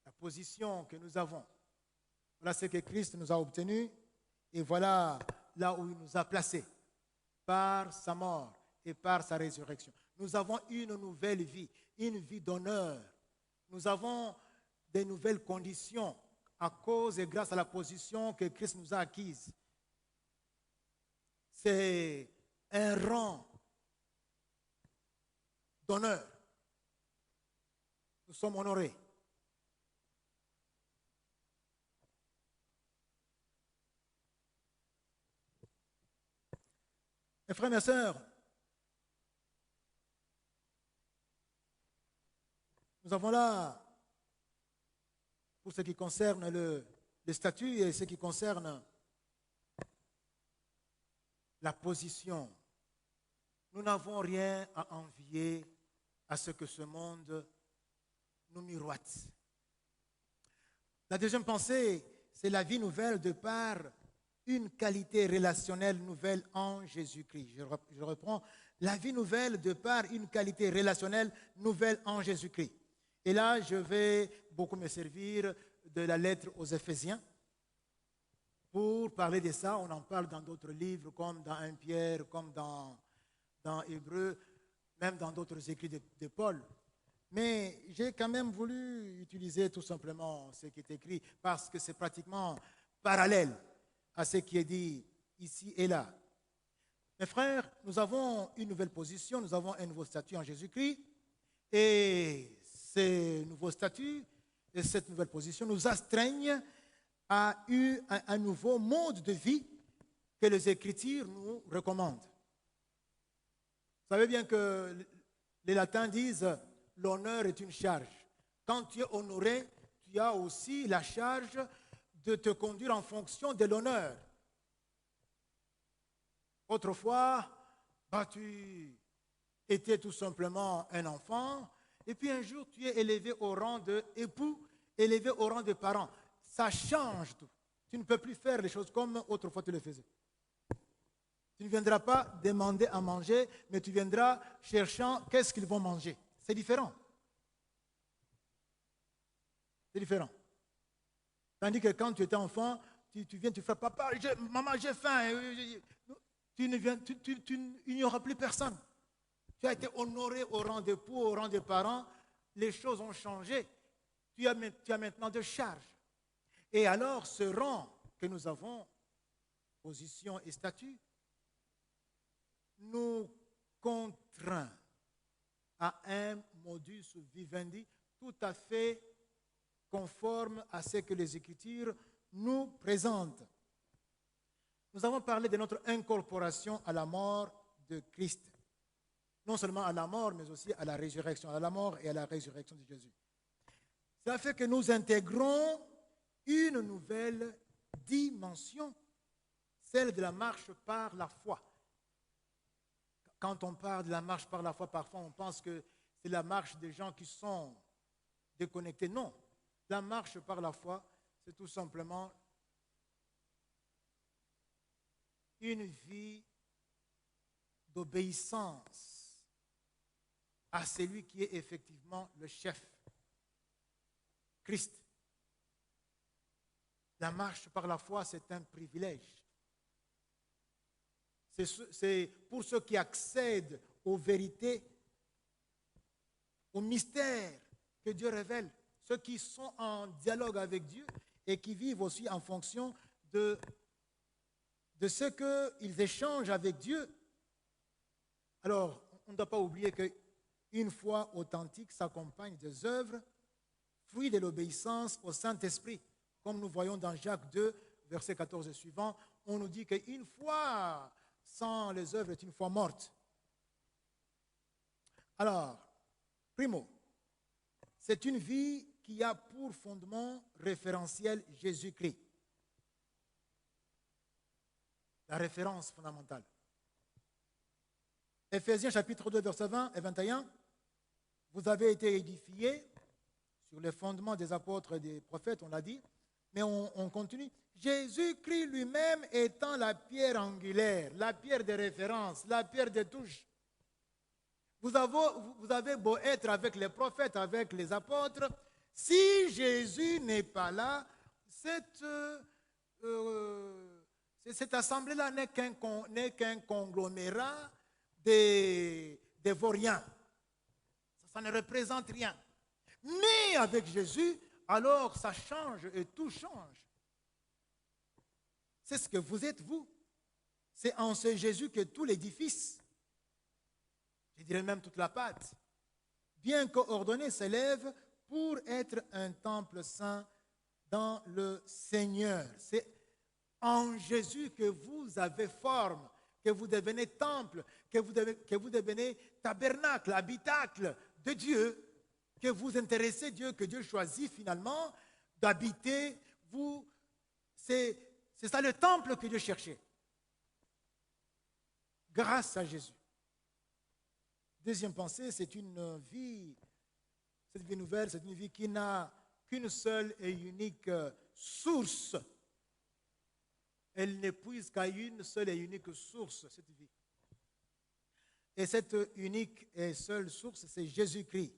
la position que nous avons. Voilà ce que Christ nous a obtenu et voilà là où il nous a placés par sa mort et par sa résurrection. Nous avons une nouvelle vie, une vie d'honneur. Nous avons des nouvelles conditions à cause et grâce à la position que Christ nous a acquise. C'est un rang d'honneur. Nous sommes honorés. Mes frères et mes sœurs, nous avons là, pour ce qui concerne le statut et ce qui concerne la position, nous n'avons rien à envier à ce que ce monde nous miroite. La deuxième pensée, c'est la vie nouvelle de par une qualité relationnelle nouvelle en Jésus-Christ. Je reprends, la vie nouvelle de par une qualité relationnelle nouvelle en Jésus-Christ. Et là, je vais beaucoup me servir de la lettre aux Éphésiens. Pour parler de ça, on en parle dans d'autres livres, comme dans 1 Pierre, comme dans Hébreu, même dans d'autres écrits de Paul. Mais j'ai quand même voulu utiliser tout simplement ce qui est écrit parce que c'est pratiquement parallèle à ce qui est dit ici et là. Mes frères, nous avons une nouvelle position, nous avons un nouveau statut en Jésus-Christ et ces nouveaux statuts et cette nouvelle position nous astreignent à un nouveau mode de vie que les Écritures nous recommandent. Vous savez bien que les latins disent « l'honneur est une charge ». Quand tu es honoré, tu as aussi la charge de te conduire en fonction de l'honneur. Autrefois, tu étais tout simplement un enfant, et puis un jour tu es élevé au rang d'époux, élevé au rang de parent. Ça change tout. Tu ne peux plus faire les choses comme autrefois tu le faisais. Tu ne viendras pas demander à manger, mais tu viendras cherchant qu'est-ce qu'ils vont manger. C'est différent. C'est différent. Tandis que quand tu étais enfant, tu viens, tu fais papa, maman, j'ai faim. Il n'y aura plus personne. Tu as été honoré au rang d'époux, au rang de parents. Les choses ont changé. Tu as maintenant de charges. Et alors, ce rang que nous avons, position et statut, nous contraint à un modus vivendi tout à fait conforme à ce que les Écritures nous présentent. Nous avons parlé de notre incorporation à la mort de Christ. Non seulement à la mort, mais aussi à la résurrection, à la mort et à la résurrection de Jésus. Cela fait que nous intégrons une nouvelle dimension, celle de la marche par la foi. Quand on parle de la marche par la foi, parfois on pense que c'est la marche des gens qui sont déconnectés. Non, la marche par la foi, c'est tout simplement une vie d'obéissance à celui qui est effectivement le chef, Christ. La marche par la foi, c'est un privilège. C'est pour ceux qui accèdent aux vérités, aux mystères que Dieu révèle, ceux qui sont en dialogue avec Dieu et qui vivent aussi en fonction de ce qu'ils échangent avec Dieu. Alors, on ne doit pas oublier qu'une foi authentique s'accompagne des œuvres, fruit de l'obéissance au Saint-Esprit. Comme nous voyons dans Jacques 2, verset 14 et suivant, on nous dit qu'une foi sans les œuvres est une foi morte. Alors, primo, c'est une vie qui a pour fondement référentiel Jésus-Christ. La référence fondamentale. Éphésiens chapitre 2, versets 20 et 21. Vous avez été édifiés sur les fondements des apôtres et des prophètes, on l'a dit. Mais on continue. Jésus-Christ lui-même étant la pierre angulaire, la pierre de référence, la pierre de touche. Vous avez beau être avec les prophètes, avec les apôtres, si Jésus n'est pas là, cette assemblée-là n'est qu'un conglomérat des vauriens. Ça ne représente rien. Mais avec Jésus, alors ça change et tout change. C'est ce que vous êtes, vous. C'est en ce Jésus que tout l'édifice, je dirais même toute la pâte, bien coordonné, s'élève pour être un temple saint dans le Seigneur. C'est en Jésus que vous avez forme, que vous devenez temple, que vous devenez tabernacle, habitacle de Dieu, que vous intéressez Dieu, que Dieu choisit finalement d'habiter vous. C'est ça le temple que Dieu cherchait. Grâce à Jésus. Deuxième pensée, cette vie nouvelle, c'est une vie qui n'a qu'une seule et unique source. Elle n'épuise qu'à une seule et unique source, cette vie. Et cette unique et seule source, c'est Jésus-Christ.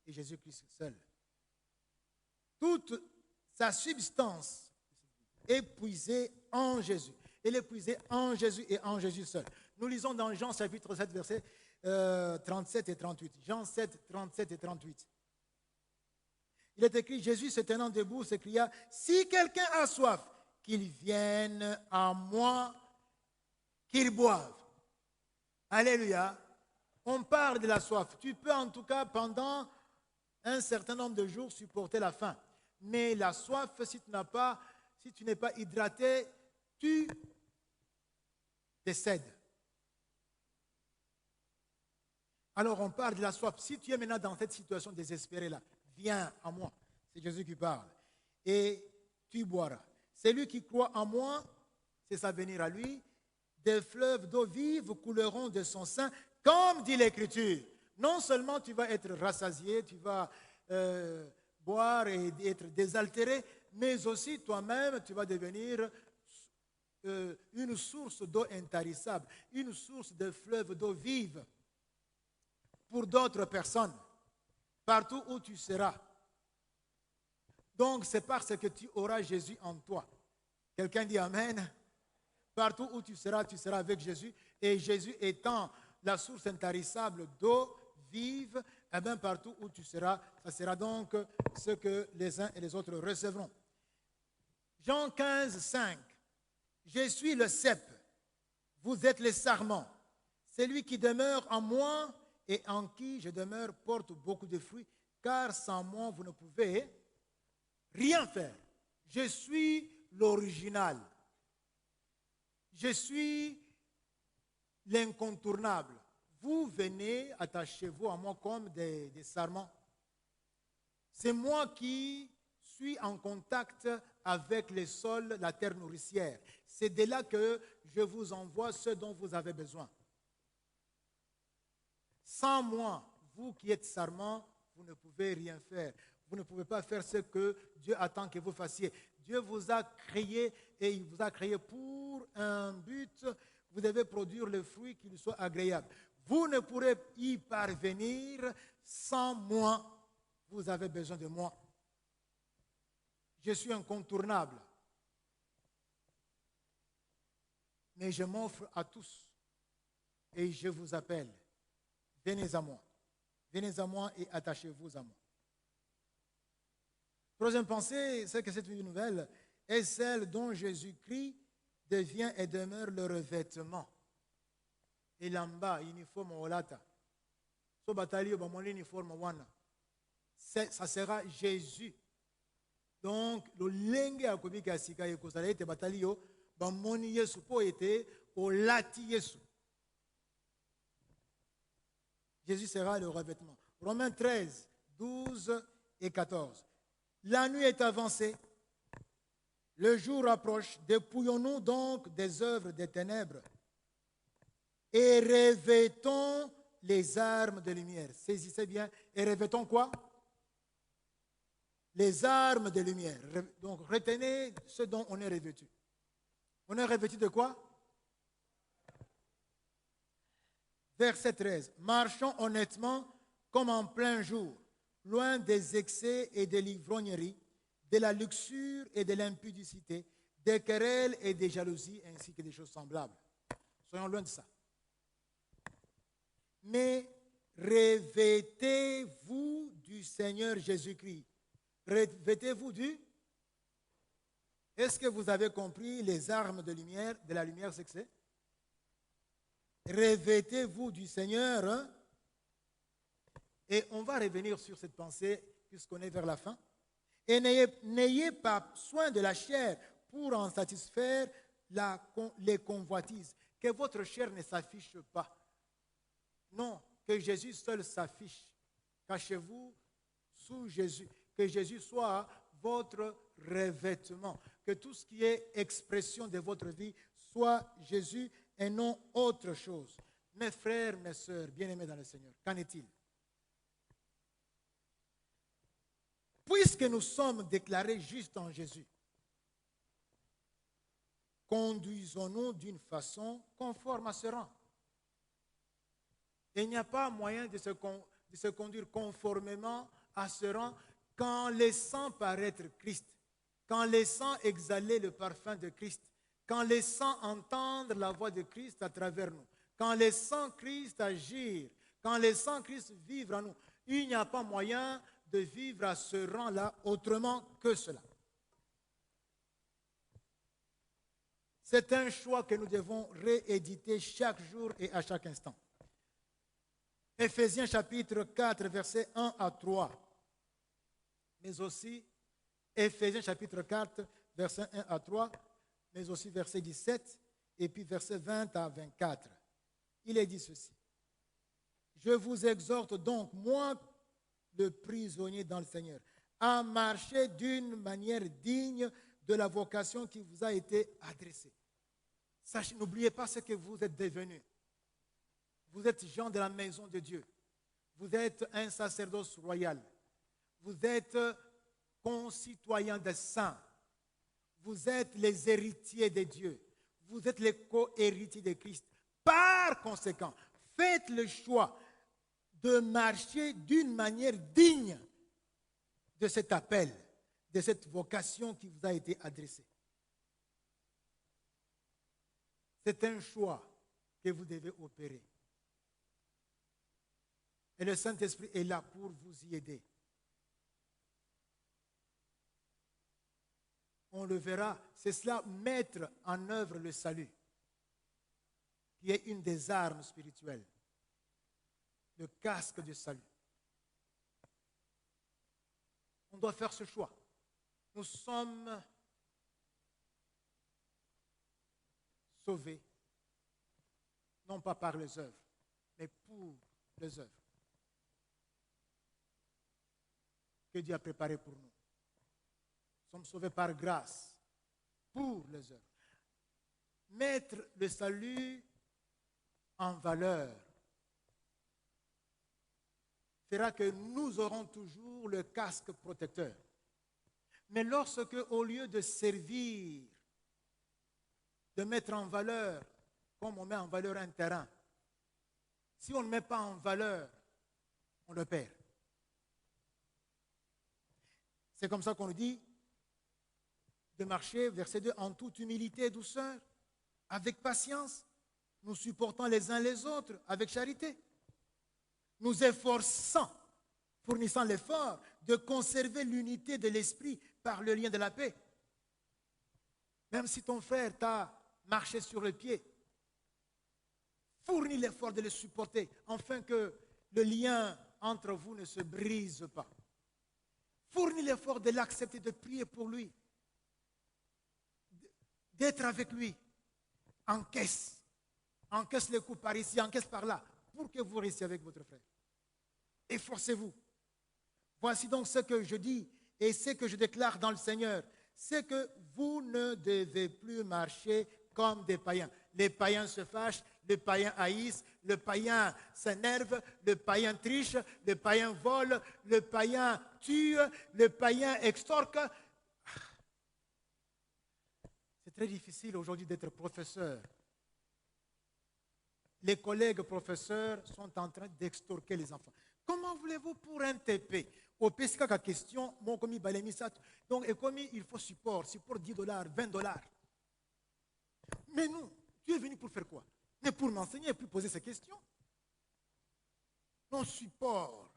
Et Jésus-Christ seul. Toute sa substance est puisée en Jésus. Elle est puisée en Jésus et en Jésus seul. Nous lisons dans Jean chapitre 7, versets 37 et 38. Jean 7, 37 et 38. Il est écrit, Jésus se tenant debout s'écria, si quelqu'un a soif, qu'il vienne à moi, qu'il boive. Alléluia. On parle de la soif. Tu peux en tout cas pendant un certain nombre de jours supporter la faim. Mais la soif, si tu n'es pas hydraté, tu décèdes. Alors on parle de la soif. Si tu es maintenant dans cette situation désespérée-là, viens à moi. C'est Jésus qui parle. Et tu boiras. Celui qui croit en moi, c'est sa venir à lui, des fleuves d'eau vive couleront de son sein, comme dit l'Écriture. Non seulement tu vas être rassasié, tu vas boire et être désaltéré, mais aussi toi-même, tu vas devenir une source d'eau intarissable, une source de fleuves d'eau vive pour d'autres personnes, partout où tu seras. Donc, c'est parce que tu auras Jésus en toi. Quelqu'un dit Amen. Partout où tu seras avec Jésus. Et Jésus étant la source intarissable d'eau vive, eh bien, partout où tu seras, ça sera donc ce que les uns et les autres recevront. Jean 15, 5. Je suis le cep, vous êtes les sarments. Celui qui demeure en moi et en qui je demeure porte beaucoup de fruits, car sans moi, vous ne pouvez rien faire. Je suis l'original. Je suis l'incontournable. Vous venez, attachez-vous à moi comme des sarments. C'est moi qui suis en contact avec les sols, la terre nourricière. C'est de là que je vous envoie ce dont vous avez besoin. Sans moi, vous qui êtes sarments, vous ne pouvez rien faire. Vous ne pouvez pas faire ce que Dieu attend que vous fassiez. Dieu vous a créé et il vous a créé pour un but. Vous devez produire le fruit qui lui soit agréable. Vous ne pourrez y parvenir sans moi. Vous avez besoin de moi. Je suis incontournable. Mais je m'offre à tous et je vous appelle. Venez à moi. Venez à moi et attachez-vous à moi. Troisième pensée, c'est que cette vie nouvelle est celle dont Jésus-Christ devient et demeure le revêtement. Et l'amba, uniforme olata. So batalio, mon uniforme wana. Ça sera Jésus. Donc, le lenge à kobika sika yekosala ete batalio, bamoni Yesu po ete olati Yesu. Jésus sera le revêtement. Romains 13, 12 et 14. La nuit est avancée, le jour approche, dépouillons-nous donc des œuvres des ténèbres et revêtons les armes de lumière. Saisissez bien, et revêtons quoi? Les armes de lumière. Donc retenez ce dont on est revêtu. On est revêtu de quoi? Verset 13. Marchons honnêtement comme en plein jour, loin des excès et de l'ivrognerie, de la luxure et de l'impudicité, des querelles et des jalousies, ainsi que des choses semblables. Soyons loin de ça. Mais revêtez-vous du Seigneur Jésus-Christ. Revêtez-vous du... Est-ce que vous avez compris les armes de lumière, de la lumière, c'est que c'est? Revêtez-vous du Seigneur. Hein? Et on va revenir sur cette pensée puisqu'on est vers la fin. Et n'ayez pas soin de la chair pour en satisfaire les convoitises. Que votre chair ne s'affiche pas. Non, que Jésus seul s'affiche. Cachez-vous sous Jésus. Que Jésus soit votre revêtement. Que tout ce qui est expression de votre vie soit Jésus et non autre chose. Mes frères, mes sœurs, bien-aimés dans le Seigneur, qu'en est-il? Puisque nous sommes déclarés justes en Jésus, conduisons-nous d'une façon conforme à ce rang. Il n'y a pas moyen de se conduire conformément à ce rang qu'en laissant paraître Christ, qu'en laissant exhaler le parfum de Christ, qu'en laissant entendre la voix de Christ à travers nous, qu'en laissant Christ agir, qu'en laissant Christ vivre en nous. Il n'y a pas moyen de vivre à ce rang-là autrement que cela. C'est un choix que nous devons rééditer chaque jour et à chaque instant. Éphésiens chapitre 4, versets 1 à 3. Mais aussi Éphésiens chapitre 4, versets 1 à 3, mais aussi verset 17 et puis versets 20 à 24. Il est dit ceci. Je vous exhorte donc, moi, le prisonnier dans le Seigneur, à marcher d'une manière digne de la vocation qui vous a été adressée. Sachez, n'oubliez pas ce que vous êtes devenus. Vous êtes gens de la maison de Dieu. Vous êtes un sacerdoce royal. Vous êtes concitoyens des saints. Vous êtes les héritiers de Dieu. Vous êtes les co-héritiers de Christ. Par conséquent, faites le choix de marcher d'une manière digne de cet appel, de cette vocation qui vous a été adressée. C'est un choix que vous devez opérer. Et le Saint-Esprit est là pour vous y aider. On le verra, c'est cela, mettre en œuvre le salut, qui est une des armes spirituelles, le casque du salut. On doit faire ce choix. Nous sommes sauvés, non pas par les œuvres, mais pour les œuvres que Dieu a préparées pour nous. Nous sommes sauvés par grâce, pour les œuvres. Mettre le salut en valeur fera que nous aurons toujours le casque protecteur. Mais lorsque, au lieu de servir, de mettre en valeur, comme on met en valeur un terrain, si on ne met pas en valeur, on le perd. C'est comme ça qu'on nous dit de marcher, verset 2, en toute humilité et douceur, avec patience, nous supportant les uns les autres, avec charité. Nous efforçant, fournissant l'effort de conserver l'unité de l'esprit par le lien de la paix. Même si ton frère t'a marché sur le pied, fournis l'effort de le supporter, afin que le lien entre vous ne se brise pas. Fournis l'effort de l'accepter, de prier pour lui, d'être avec lui. Encaisse les coups par ici, encaisse par là, pour que vous restiez avec votre frère. Efforcez-vous. Voici donc ce que je dis et ce que je déclare dans le Seigneur, c'est que vous ne devez plus marcher comme des païens. Les païens se fâchent, les païens haïssent, le païen s'énerve, le païen triche, le païen vole, le païen tue, le païen extorque. C'est très difficile aujourd'hui d'être professeur. Les collègues professeurs sont en train d'extorquer les enfants. Comment voulez-vous pour un TP au PSK la question, mon commis balemi ça. Donc, et commis, il faut support 10 dollars, 20 dollars. Mais nous, tu es venu pour faire quoi? Mais pour m'enseigner et puis poser ces questions. Non, support.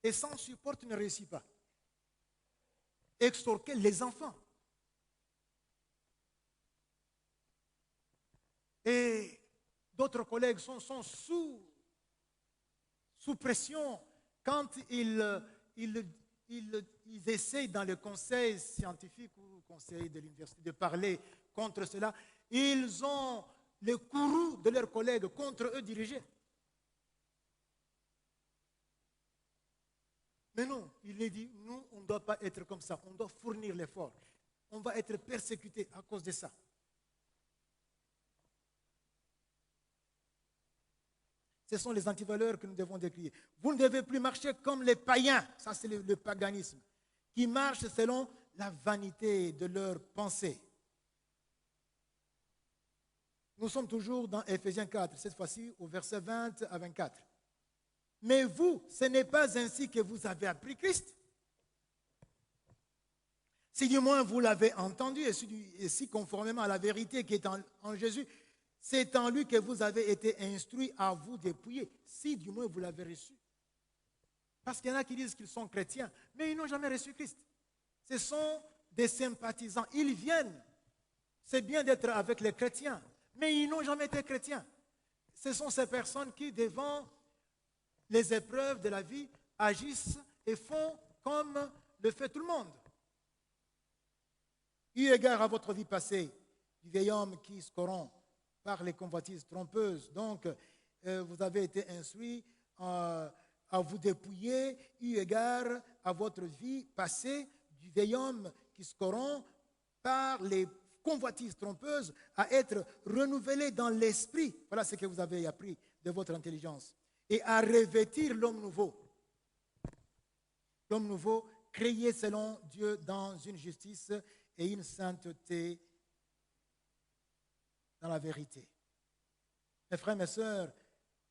Et sans support, tu ne réussis pas. Extorquer les enfants. Et d'autres collègues sont sous pression quand ils essayent dans le conseil scientifique ou conseil de l'université de parler contre cela. Ils ont le courroux de leurs collègues contre eux dirigés. Mais non, il est dit, nous, on ne doit pas être comme ça. On doit fournir l'effort. On va être persécuté à cause de ça. Ce sont les antivaleurs que nous devons décrire. Vous ne devez plus marcher comme les païens, ça c'est le paganisme, qui marchent selon la vanité de leurs pensées. Nous sommes toujours dans Éphésiens 4, cette fois-ci au verset 20 à 24. Mais vous, ce n'est pas ainsi que vous avez appris Christ. Si du moins vous l'avez entendu, et si conformément à la vérité qui est en Jésus, c'est en lui que vous avez été instruits à vous dépouiller, si du moins vous l'avez reçu. Parce qu'il y en a qui disent qu'ils sont chrétiens, mais ils n'ont jamais reçu Christ. Ce sont des sympathisants. Ils viennent. C'est bien d'être avec les chrétiens, mais ils n'ont jamais été chrétiens. Ce sont ces personnes qui, devant les épreuves de la vie, agissent et font comme le fait tout le monde. Eu égard à votre vie passée, du vieil homme qui se corrompt par les convoitises trompeuses. Donc, vous avez été instruits à vous dépouiller, eu égard à votre vie passée, du vieil homme qui se corrompt par les convoitises trompeuses, à être renouvelé dans l'esprit. Voilà ce que vous avez appris de votre intelligence. Et à revêtir l'homme nouveau. L'homme nouveau, créé selon Dieu dans une justice et une sainteté dans la vérité. Mes frères, mes sœurs,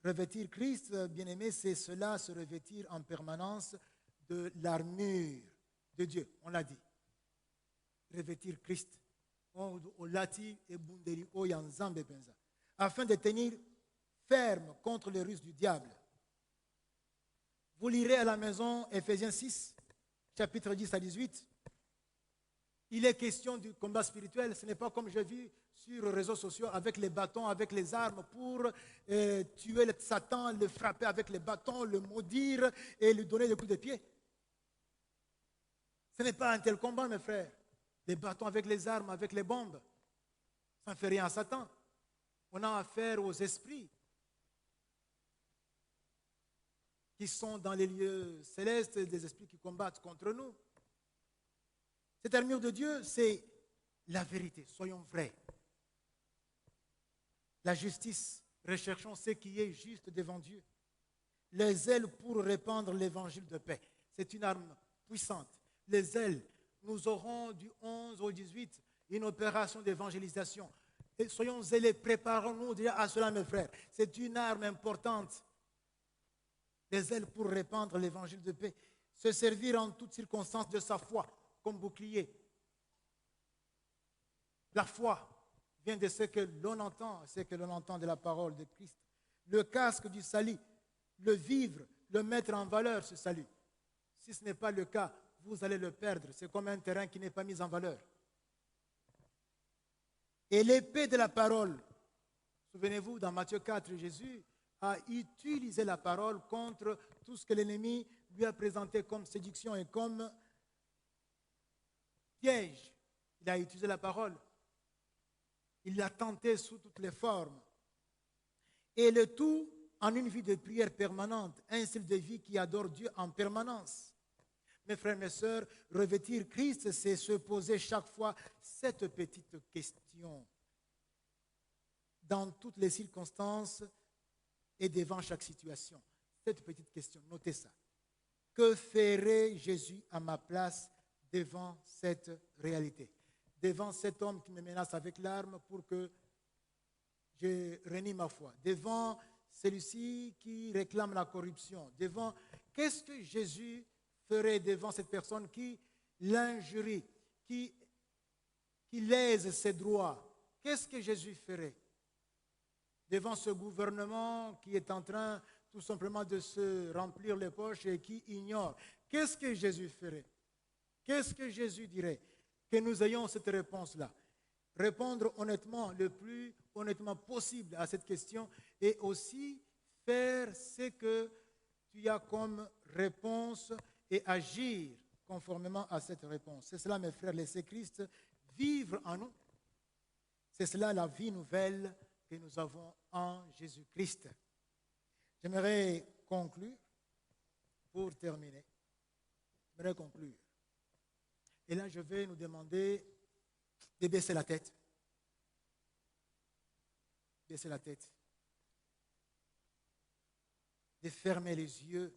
revêtir Christ, bien-aimé, c'est cela, se revêtir en permanence de l'armure de Dieu. On l'a dit. Revêtir Christ. Afin de tenir ferme contre les ruses du diable. Vous lirez à la maison Éphésiens 6, chapitre 10 à 18. Il est question du combat spirituel. Ce n'est pas comme j'ai vu sur les réseaux sociaux avec les bâtons, avec les armes pour tuer le Satan, le frapper avec les bâtons, le maudire et lui donner des coups de pied. Ce n'est pas un tel combat, mes frères. Les bâtons avec les armes, avec les bombes, ça ne fait rien à Satan. On a affaire aux esprits qui sont dans les lieux célestes, des esprits qui combattent contre nous. Cette armure de Dieu, c'est la vérité. Soyons vrais. La justice, recherchons ce qui est juste devant Dieu. Les ailes pour répandre l'évangile de paix. C'est une arme puissante. Les ailes, nous aurons du 11 au 18 une opération d'évangélisation. Et soyons zélés, préparons-nous déjà à cela, mes frères. C'est une arme importante. Les ailes pour répandre l'évangile de paix. Se servir en toutes circonstances de sa foi comme bouclier. La foi vient de ce que l'on entend, ce que l'on entend de la parole de Christ. Le casque du salut, le vivre, le mettre en valeur, ce salut. Si ce n'est pas le cas, vous allez le perdre. C'est comme un terrain qui n'est pas mis en valeur. Et l'épée de la parole. Souvenez-vous, dans Matthieu 4, Jésus a utilisé la parole contre tout ce que l'ennemi lui a présenté comme séduction et comme piège. Il a utilisé la parole. Il l'a tenté sous toutes les formes. Et le tout en une vie de prière permanente, un style de vie qui adore Dieu en permanence. Mes frères, mes sœurs, revêtir Christ, c'est se poser chaque fois cette petite question. Dans toutes les circonstances et devant chaque situation. Cette petite question, notez ça. Que ferait Jésus à ma place devant cette réalité? Devant cet homme qui me menace avec l'arme pour que je renie ma foi. Devant celui-ci qui réclame la corruption. Devant, qu'est-ce que Jésus ferait devant cette personne qui l'injurie, qui lèse ses droits? Qu'est-ce que Jésus ferait devant ce gouvernement qui est en train tout simplement de se remplir les poches et qui ignore? Qu'est-ce que Jésus ferait? Qu'est-ce que Jésus dirait? Que nous ayons cette réponse-là. Répondre honnêtement, le plus honnêtement possible à cette question et aussi faire ce que tu as comme réponse et agir conformément à cette réponse. C'est cela, mes frères, laisser Christ vivre en nous. C'est cela la vie nouvelle que nous avons en Jésus-Christ. J'aimerais conclure, pour terminer. J'aimerais conclure. Et là, je vais nous demander de baisser la tête. Baisser la tête. De fermer les yeux